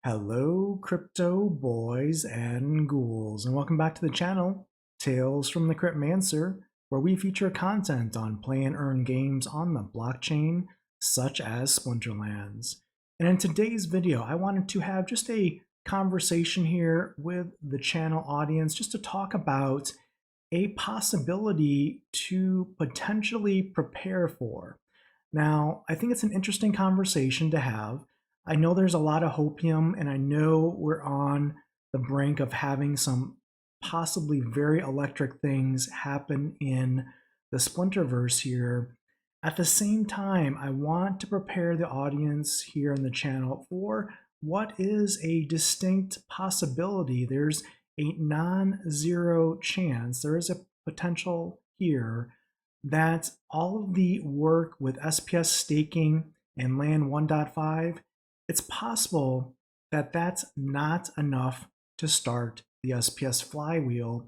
Hello, crypto boys and ghouls, and welcome back to the channel, Tales from the Cryptmancer, where we feature content on play and earn games on the blockchain, such as Splinterlands. And in today's video, I wanted to have just a conversation here with the channel audience just to talk about a possibility to potentially prepare for. Now, I think it's an interesting conversation to have. I know there's a lot of hopium, and I know we're on the brink of having some possibly very electric things happen in the Splinterverse here. At the same time, I want to prepare the audience here in the channel for what is a distinct possibility. There's a non-zero chance, there is a potential here that all of the work with SPS staking and LAN 1.5, it's possible that that's not enough to start the SPS Flywheel,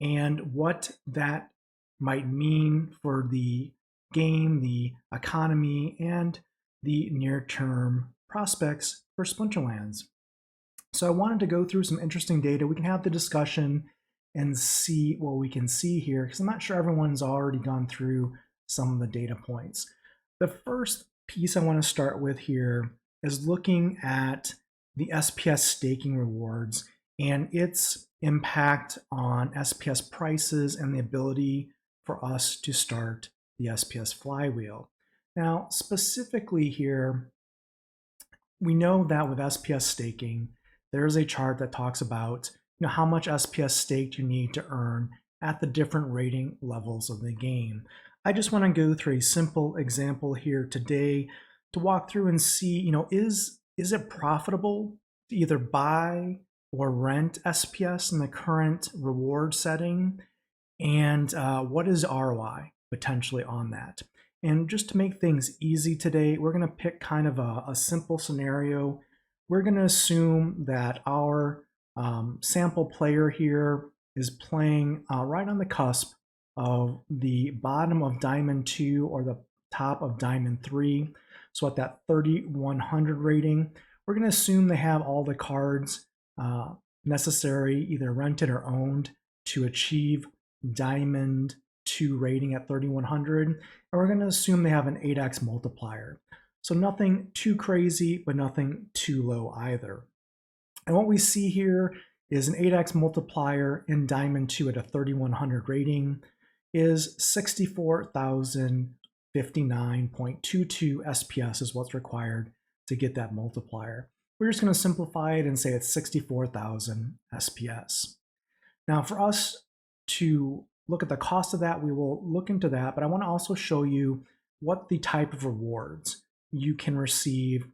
and what that might mean for the game, the economy, and the near-term prospects for Splinterlands. So I wanted to go through some interesting data. We can have the discussion and see what we can see here, because I'm not sure everyone's already gone through some of the data points. The first piece I want to start with here is looking at the SPS staking rewards and its impact on SPS prices and the ability for us to start the SPS Flywheel. Now, specifically here, we know that with SPS staking, there is a chart that talks about how much SPS staked you need to earn at the different rating levels of the game. I just want to go through a simple example here today to walk through and see, is it profitable to either buy or rent SPS in the current reward setting, and what is ROI potentially on that? And just to make things easy today, we're going to pick kind of a simple scenario. We're going to assume that our sample player here is playing right on the cusp of the bottom of Diamond 2 or the top of Diamond 3. So at that 3100 rating, we're going to assume they have all the cards necessary, either rented or owned, to achieve Diamond 2 rating at 3100. And we're going to assume they have an 8x multiplier. So nothing too crazy, but nothing too low either. And what we see here is an 8x multiplier in Diamond 2 at a 3100 rating is 64,059.22 SPS is what's required to get that multiplier. We're just going to simplify it and say it's 64,000 SPS. Now, for us to look at the cost of that, we will look into that, but I want to also show you what the type of rewards you can receive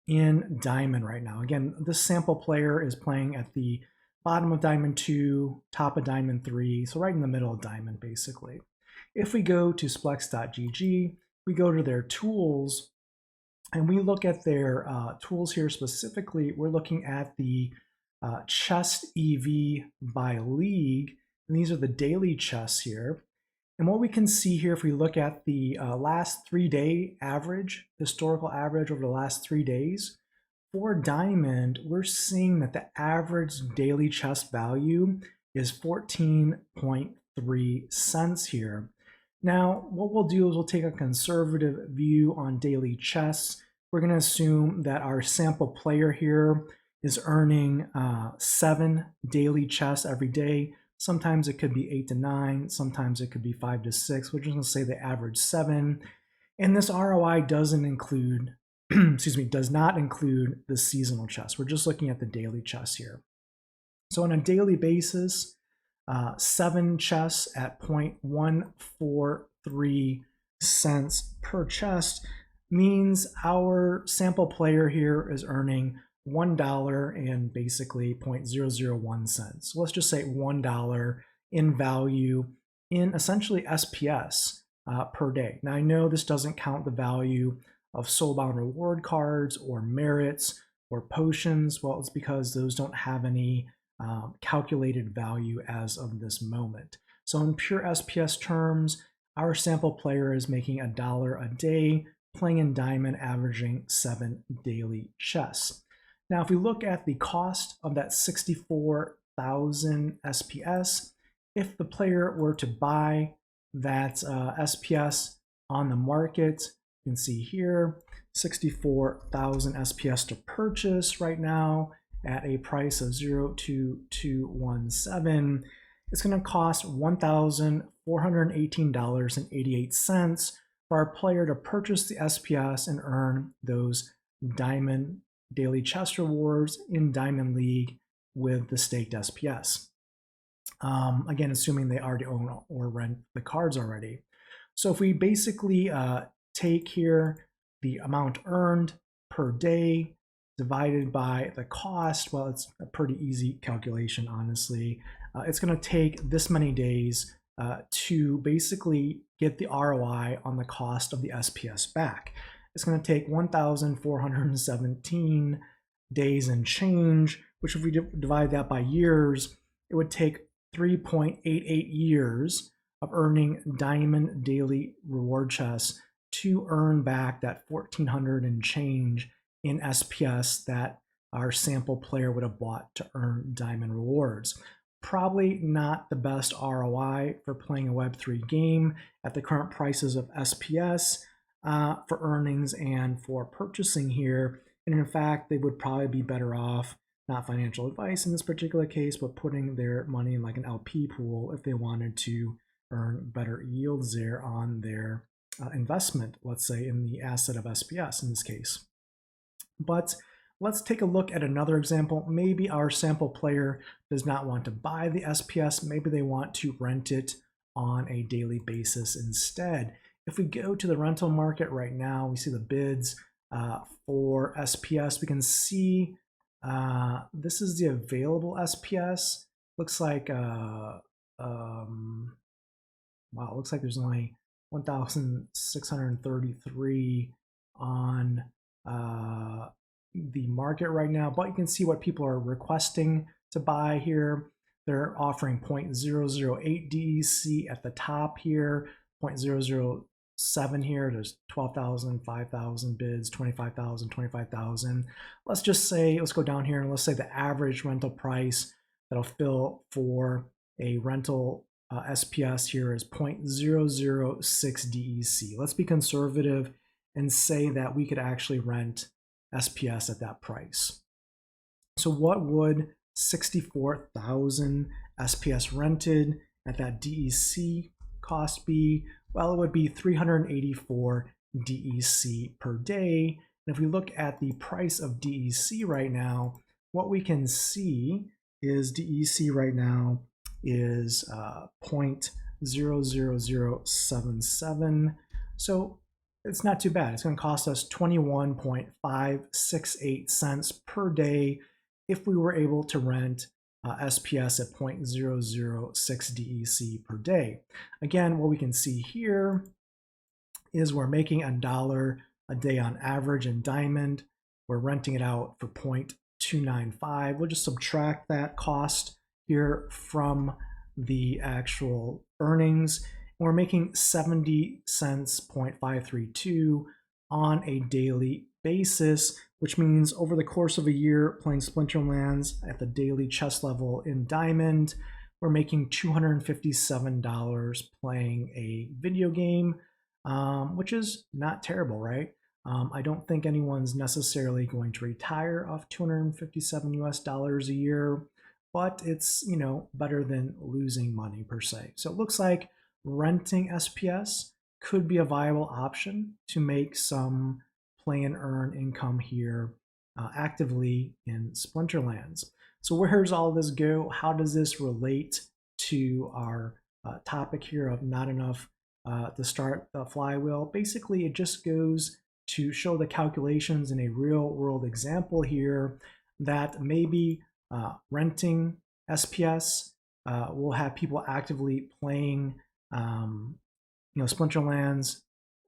in Diamond right now. Again, this sample player is playing at the bottom of Diamond 2, top of Diamond 3, so right in the middle of Diamond, basically. If we go to splex.gg, we go to their tools, and we look at their tools here specifically. We're looking at the chest EV by league, and these are the daily chests here. And what we can see here, if we look at the last 3-day average, historical average over the last 3 days, for Diamond, we're seeing that the average daily chest value is 14.3 cents here. Now, what we'll do is we'll take a conservative view on daily chests. We're going to assume that our sample player here is earning 7 daily chests every day. Sometimes it could be 8 to 9, sometimes it could be 5 to 6. We're just going to say the average 7. And this ROI doesn't include, does not include the seasonal chests. We're just looking at the daily chests here. So on a daily basis, 7 chests at 0.143 cents per chest means our sample player here is earning $1 and basically 0.001 cents. So let's just say $1 in value in essentially SPS per day. Now, I know this doesn't count the value of soulbound reward cards or merits or potions. Well, it's because those don't have any calculated value as of this moment. So in pure SPS terms, our sample player is making $1 a day, playing in Diamond, averaging 7 daily chests. Now, if we look at the cost of that 64,000 SPS, if the player were to buy that SPS on the market, you can see here, 64,000 SPS to purchase right now at a price of 0.2217. It's going to cost $1,418.88 for our player to purchase the SPS and earn those diamond daily chest rewards in Diamond League with the staked SPS. Again, assuming they already own or rent the cards already. So if we basically take here the amount earned per day divided by the cost, well, it's a pretty easy calculation, honestly. It's going to take this many days to basically get the ROI on the cost of the SPS back. It's going to take 1,417 days and change, which if we divide that by years, it would take 3.88 years of earning diamond daily reward chests to earn back that 1,400 and change in SPS that our sample player would have bought to earn diamond rewards. Probably not the best ROI for playing a Web3 game at the current prices of SPS for earnings and for purchasing here. And in fact, they would probably be better off, not financial advice in this particular case, but putting their money in like an LP pool if they wanted to earn better yields there on their investment, let's say in the asset of SPS in this case. But let's take a look at another example. Maybe our sample player does not want to buy the SPS. Maybe they want to rent it on a daily basis instead. If we go to the rental market right now, we see the bids for SPS. We can see this is the available SPS. Looks like wow, it looks like there's only 1,633 on the market right now, but you can see what people are requesting to buy here. They're offering 0.008 DEC at the top here, 0.007 here. There's 12,000, 5,000 bids, 25,000, 25,000. Let's just say, let's go down here and let's say the average rental price that'll fill for a rental SPS here is 0.006 DEC. Let's be conservative and say that we could actually rent SPS at that price. So what would 64,000 SPS rented at that DEC cost be? Well, it would be 384 DEC per day. And if we look at the price of DEC right now, what we can see is DEC right now is 0.00077. So it's not too bad. It's going to cost us 21.568 cents per day if we were able to rent SPS at 0.006 DEC per day. Again, what we can see here is we're making $1 a day on average in Diamond. We're renting it out for 0.295. We'll just subtract that cost here from the actual earnings. We're making 70 cents, 0.532 on a daily basis, which means over the course of a year playing Splinterlands at the daily chest level in Diamond, we're making $257 playing a video game, which is not terrible, right? I don't think anyone's necessarily going to retire off $257 US a year, but it's, you know, better than losing money per se. So it looks like renting SPS could be a viable option to make some play and earn income here actively in Splinterlands. So where does all this go? How does this relate to our topic here of not enough to start the flywheel? Basically, it just goes to show the calculations in a real world example here that maybe renting SPS will have people actively playing Splinterlands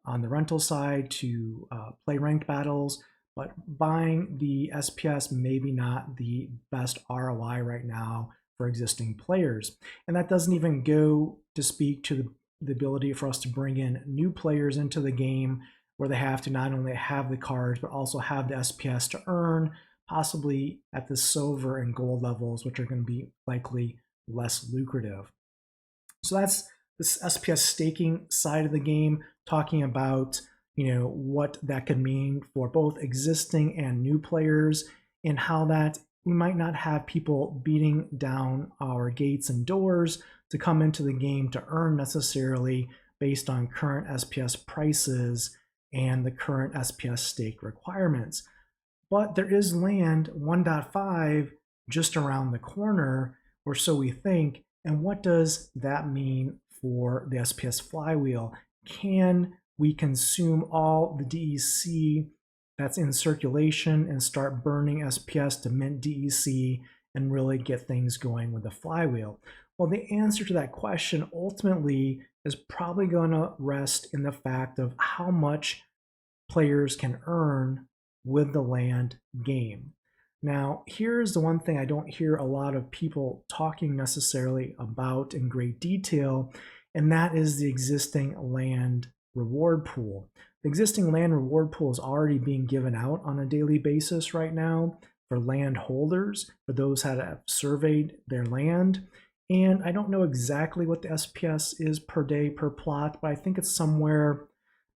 on the rental side to play ranked battles, but buying the SPS maybe not the best ROI right now for existing players. And that doesn't even go to speak to the ability for us to bring in new players into the game where they have to not only have the cards, but also have the SPS to earn, possibly at the silver and gold levels, which are going to be likely less lucrative. So that's this SPS staking side of the game, talking about what that could mean for both existing and new players, and how that we might not have people beating down our gates and doors to come into the game to earn necessarily based on current SPS prices and the current SPS stake requirements. But there is land 1.5 just around the corner, or so we think. And what does that mean for the SPS Flywheel? Can we consume all the DEC that's in circulation and start burning SPS to mint DEC and really get things going with the Flywheel? Well, the answer to that question ultimately is probably going to rest in the fact of how much players can earn with the land game. Now, here's the one thing I don't hear a lot of people talking necessarily about in great detail, and that is the existing land reward pool. The existing land reward pool is already being given out on a daily basis right now for land holders, for those that have surveyed their land. And I don't know exactly what the SPS is per day per plot, but I think it's somewhere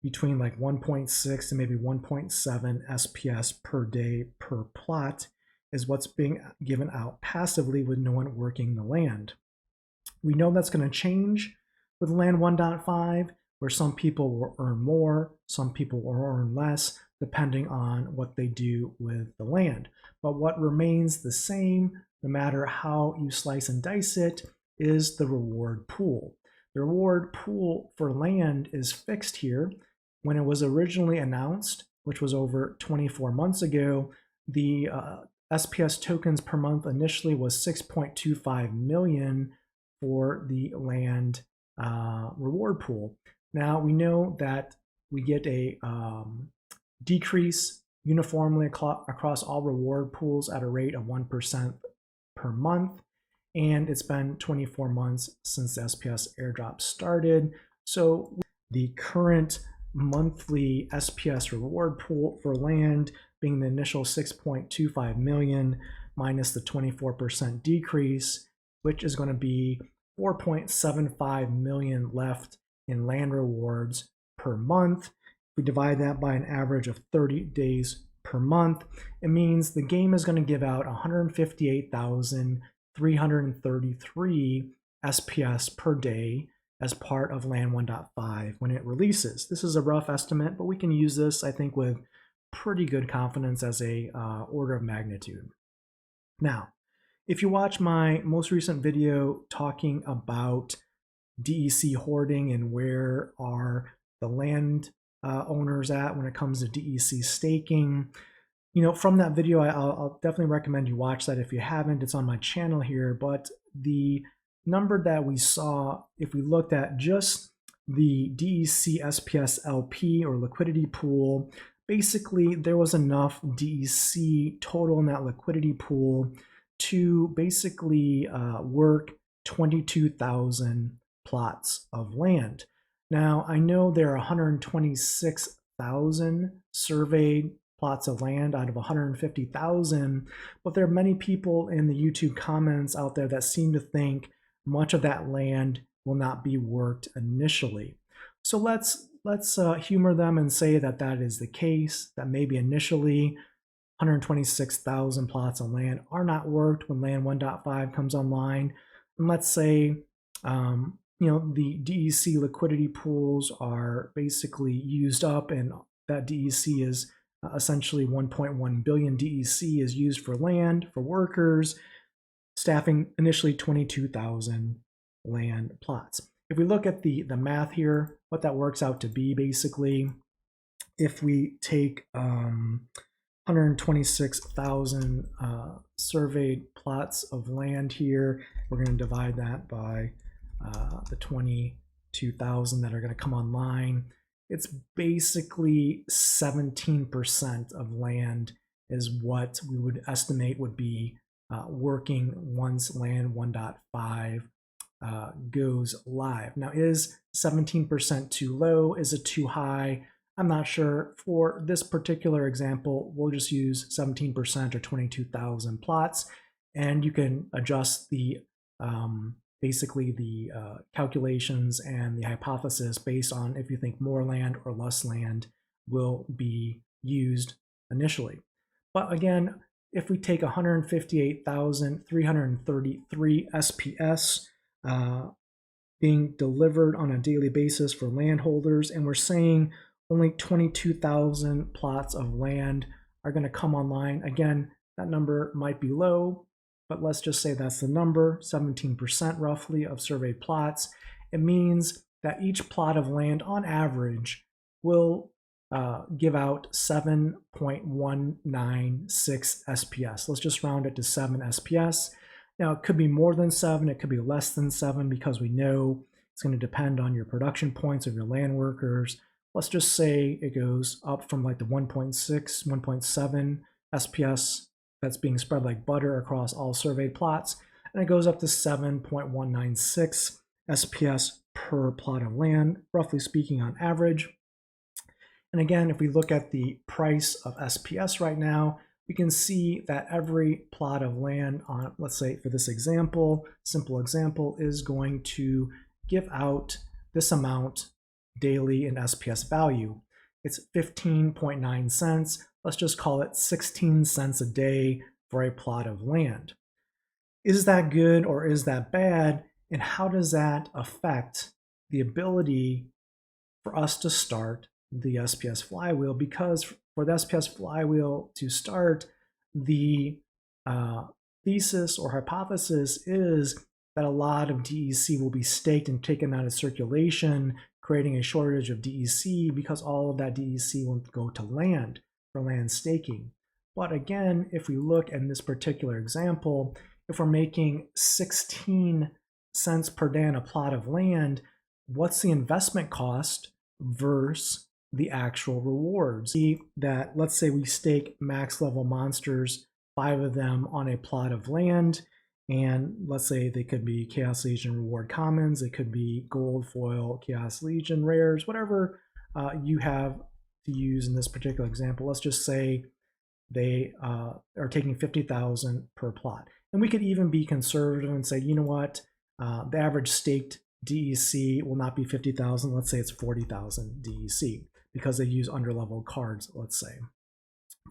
between like 1.6 and maybe 1.7 SPS per day per plot is what's being given out passively with no one working the land. We know that's going to change with land 1.5, where some people will earn more, some people will earn less, depending on what they do with the land. But what remains the same, no matter how you slice and dice it, is the reward pool. The reward pool for land is fixed here. When it was originally announced, which was over 24 months ago, the SPS tokens per month initially was 6.25 million for the land reward pool. Now we know that we get a decrease uniformly across all reward pools at a rate of 1% per month, and it's been 24 months since the SPS airdrop started. So the current monthly SPS reward pool for land being the initial 6.25 million minus the 24% decrease, which is going to be 4.75 million left in land rewards per month. If we divide that by an average of 30 days per month, it means the game is going to give out 158,333 SPS per day as part of land 1.5 when it releases. This is a rough estimate, but we can use this, I think, with pretty good confidence as a order of magnitude. Now, if you watch my most recent video talking about DEC hoarding and where are the land owners at when it comes to DEC staking, from that video, I'll definitely recommend you watch that if you haven't. It's on my channel here, but the number that we saw, if we looked at just the DEC SPS LP or liquidity pool, basically there was enough DEC total in that liquidity pool to basically work 22,000 plots of land. Now, I know there are 126,000 surveyed plots of land out of 150,000, but there are many people in the YouTube comments out there that seem to think much of that land will not be worked initially. So let's humor them and say that that is the case, that maybe initially 126,000 plots of land are not worked when land 1.5 comes online. And let's say the DEC liquidity pools are basically used up, and that DEC is essentially 1.1 billion DEC is used for land, for workers, staffing initially 22,000 land plots. If we look at the math here, what that works out to be basically, if we take 126,000 surveyed plots of land here, we're going to divide that by the 22,000 that are going to come online. It's basically 17% of land is what we would estimate would be working once land 1.5 goes live. Now, is 17% too low? Is it too high? I'm not sure. For this particular example, we'll just use 17% or 22,000 plots, and you can adjust the basically the calculations and the hypothesis based on if you think more land or less land will be used initially. But again, if we take 158,333 SPS being delivered on a daily basis for landholders, and we're saying only 22,000 plots of land are going to come online. Again, that number might be low, but let's just say that's the number, 17% roughly of surveyed plots. It means that each plot of land on average will give out 7.196 SPS. Let's just round it to 7 SPS. Now, it could be more than 7, it could be less than 7, because we know it's going to depend on your production points of your land workers. Let's just say it goes up from like the 1.6, 1.7 SPS that's being spread like butter across all surveyed plots, and it goes up to 7.196 SPS per plot of land, roughly speaking, on average. And again, if we look at the price of SPS right now, we can see that every plot of land on, let's say for this example, simple example, is going to give out this amount daily in SPS value. It's 15.9 cents. Let's just call it 16 cents a day for a plot of land. Is that good or is that bad? And how does that affect the ability for us to start the SPS Flywheel? Because for the SPS Flywheel to start, the thesis or hypothesis is that a lot of DEC will be staked and taken out of circulation, creating a shortage of DEC because all of that DEC will go to land for land staking. But again, if we look at this particular example, if we're making 16 cents per day on a plot of land, what's the investment cost versus the actual rewards? See that, let's say we stake max level monsters, 5 of them on a plot of land, and let's say they could be Chaos Legion reward commons, it could be gold foil Chaos Legion rares, whatever you have to use in this particular example. Let's just say they are taking 50,000 per plot. And we could even be conservative and say, you know what, the average staked DEC will not be 50,000, let's say it's 40,000 DEC, because they use underleveled cards, let's say.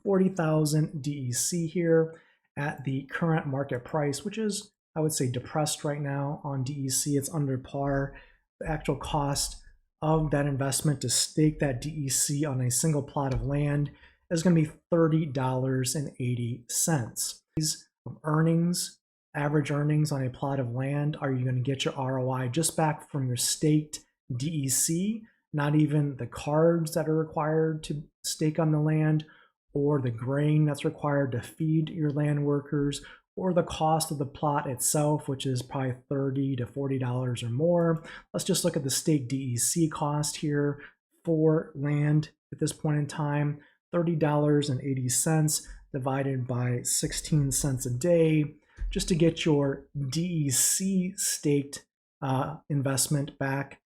40,000 DEC here at the current market price, which is, I would say, depressed right now on DEC. It's under par. The actual cost of that investment to stake that DEC on a single plot of land is going to be $30.80. These earnings, average earnings on a plot of land, are you going to get your ROI just back from your staked DEC, not even the cards that are required to stake on the land, or the grain that's required to feed your land workers, or the cost of the plot itself, which is probably $30 to $40 or more. Let's just look at the stake DEC cost here for land at this point in time, $30.80 divided by 16 cents a day, just to get your DEC staked investment back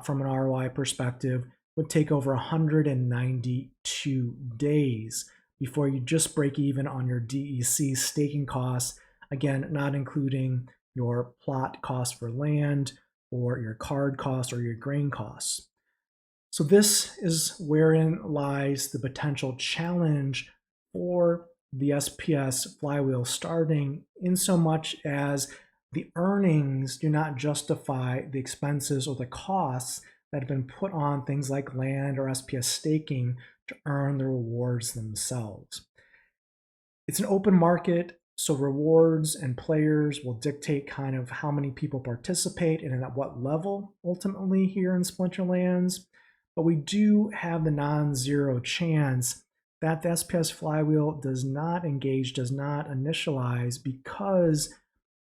from an ROI perspective would take over 192 days before you just break even on your DEC staking costs. Again, not including your plot cost for land or your card cost or your grain costs. So this is wherein lies the potential challenge for the SPS Flywheel starting, in so much as the earnings do not justify the expenses or the costs that have been put on things like land or SPS staking to earn the rewards themselves. It's an open market, so rewards and players will dictate kind of how many people participate and at what level ultimately here in Splinterlands. But we do have the non-zero chance that the SPS Flywheel does not engage, does not initialize, because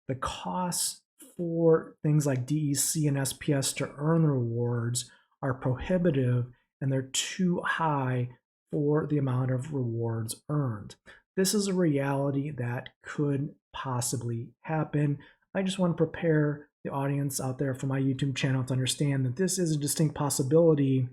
the costs for things like DEC and SPS to earn the rewards are prohibitive, and they're too high for the amount of rewards earned. This is a reality that could possibly happen. I just want to prepare the audience out there for my YouTube channel to understand that this is a distinct possibility,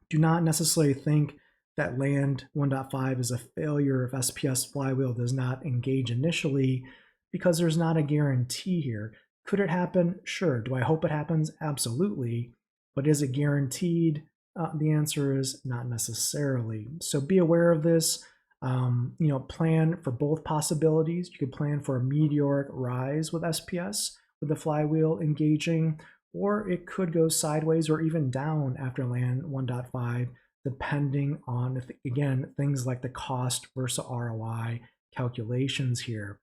Do not necessarily think that land 1.5 is a failure if SPS Flywheel does not engage initially, because there's not a guarantee here. Could it happen? Sure. Do I hope it happens? Absolutely. But is it guaranteed? The answer is not necessarily. So be aware of this. Plan for both possibilities. You could plan for a meteoric rise with SPS, with the flywheel engaging, or it could go sideways or even down after land 1.5, depending on, again, things like the cost versus ROI calculations here.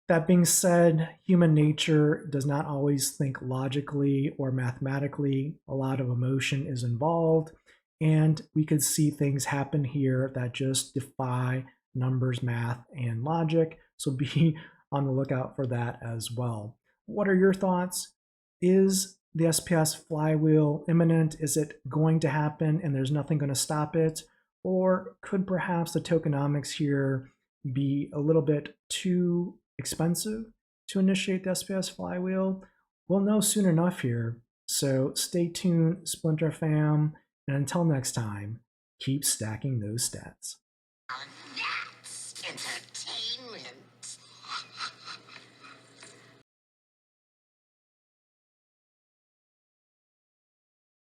That being said, human nature does not always think logically or mathematically. A lot of emotion is involved, and we could see things happen here that just defy numbers, math, and logic. So be on the lookout for that as well. What are your thoughts? Is the SPS flywheel imminent? Is it going to happen and there's nothing going to stop it? Or could perhaps the tokenomics here be a little bit too expensive to initiate the SPS flywheel? We'll know soon enough here. So stay tuned, Splinter fam. And until next time, keep stacking those stats. That's entertainment.